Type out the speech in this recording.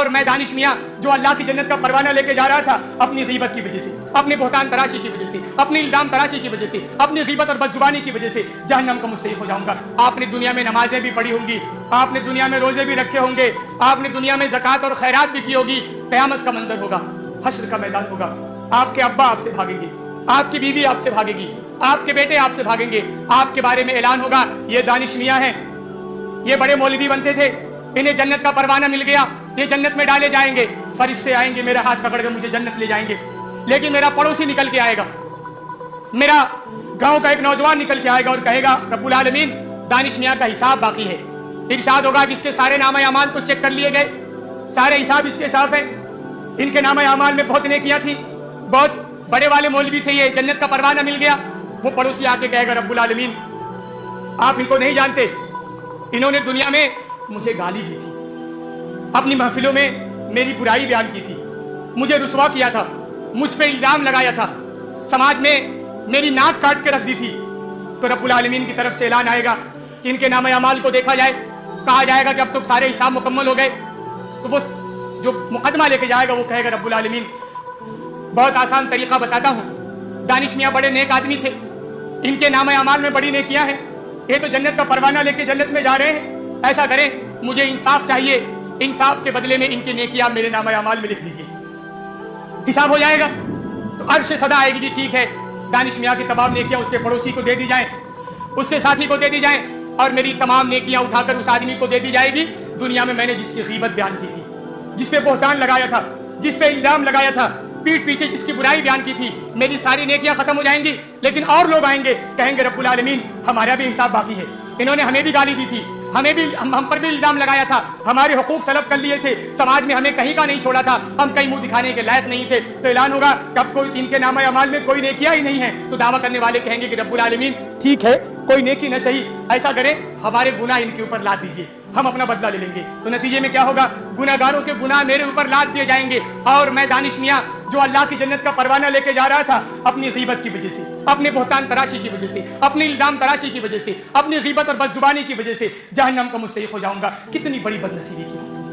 اور میں دانش میاں جو اللہ کی جنت کا پروانہ لے کے جا رہا تھا، اپنی غیبت کی وجہ سے، اپنے بہتان تراشی کی وجہ سے، اپنی الزام تراشی کی وجہ سے، اپنی غیبت اور بدزبانی کی وجہ سے جہنم کا مستحق ہو جاؤں گا۔ آپ نے دنیا میں نمازیں بھی پڑھی ہوں گی، آپ نے دنیا میں روزے بھی رکھے ہوں گے، آپ نے دنیا میں زکوٰۃ اور خیرات بھی کی ہوگی۔ قیامت کا منظر ہوگا، حشر کا میدان ہوگا، آپ کے ابا آپ سے بھاگیں گے، آپ کی بیوی آپ سے بھاگے گی، آپ کے بیٹے آپ سے بھاگیں گے، آپ کے بارے میں اعلان ہوگا یہ دانش میاں ہیں، یہ بڑے مولوی بنتے تھے، انہیں جنت کا پروانہ مل گیا، یہ جنت میں ڈالے جائیں گے، فرشتے آئیں گے میرا ہاتھ پکڑ کے مجھے جنت لے جائیں گے۔ لیکن میرا پڑوسی نکل کے آئے گا، میرا گاؤں کا ایک نوجوان نکل کے آئے گا اور کہے گا رب العالمین دانش میاں کا حساب باقی ہے۔ ارشاد ہوگا کہ اس کے سارے نامہ اعمال تو چیک کر لیے گئے، سارے حساب اس کے صاف ہیں، ان کے نامہ اعمال میں بہت نیکیاں تھیں، بہت بڑے والے مولوی تھے، یہ جنت کا پروانہ مل گیا۔ وہ پڑوسی آ کے کہے گا رب العالمین آپ ان کو نہیں جانتے، انہوں نے دنیا میں مجھے گالی دی تھی، اپنی محفلوں میں میری برائی بیان کی تھی، مجھے رسوا کیا تھا، مجھ پہ الزام لگایا تھا، سماج میں میری ناک کاٹ کے رکھ دی تھی۔ تو رب العالمین کی طرف سے اعلان آئے گا کہ ان کے نامہ اعمال کو دیکھا جائے، کہا جائے گا کہ اب تو سارے حساب مکمل ہو گئے۔ تو وہ جو مقدمہ لے کے جائے گا وہ کہے گا رب العالمین بہت آسان طریقہ بتاتا ہوں، دانش میاں بڑے نیک آدمی تھے، ان کے نامہ اعمال میں بڑی نیکیاں ہیں، یہ تو جنت کا پروانہ لے کے جنت میں جا رہے ہیں، ایسا کریں مجھے انصاف چاہیے، انصاف کے بدلے میں ان کی نیکیاں میرے نامہ اعمال میں لکھ دیجیے، حساب ہو جائے گا۔ تو عرش صدا آئے گی جی ٹھیک ہے، دانش میاں کی تمام نیکیاں اس کے پڑوسی کو دے دی جائیں، اس کے ساتھی کو دے دی جائیں، اور میری تمام نیکیاں اٹھا کر اس آدمی کو دے دی جائے گی دنیا میں نے جس کی غیبت بیان کی تھی، جس پہ بہتان لگایا تھا، جس پہ الزام لگایا تھا، پیٹھ پیچھے جس کی برائی بیان کی تھی، میری ساری نیکیاں ختم ہو جائیں گی۔ لیکن اور لوگ آئیں گے کہیں گے رب العالمین ہمارا بھی حساب باقی ہے، انہوں نے ہمیں بھی گالی دی تھی، ہم پر بھی الزام لگایا تھا، ہمارے حقوق سلب کر لیے تھے، سماج میں ہمیں کہیں کا نہیں چھوڑا تھا، ہم کہیں منہ دکھانے کے لائق نہیں تھے۔ تو اعلان ہوگا کہ اب کوئی ان کے نامہ اعمال میں کوئی نیکیاں ہی نہیں ہے۔ تو دعویٰ کرنے والے کہیں گے کہ رب العالمین ٹھیک ہے کوئی نیکی نہ صحیح، ایسا کریں ہمارے گناہ ان کے اوپر لاد دیجیے، ہم اپنا بدلہ لے لیں گے۔ تو نتیجے میں کیا ہوگا، گناہ گاروں کے گناہ میرے اوپر لاد دیے جائیں گے، اور میں دانش میاں جو اللہ کی جنت کا پروانہ لے کے جا رہا تھا، اپنی غیبت کی وجہ سے، اپنے بہتان تراشی کی وجہ سے، اپنی الزام تراشی کی وجہ سے، اپنی غیبت اور بدزبانی کی وجہ سے جہنم کا مستحق ہو جاؤں گا۔ کتنی بڑی بد نصیبی کی بات ہے۔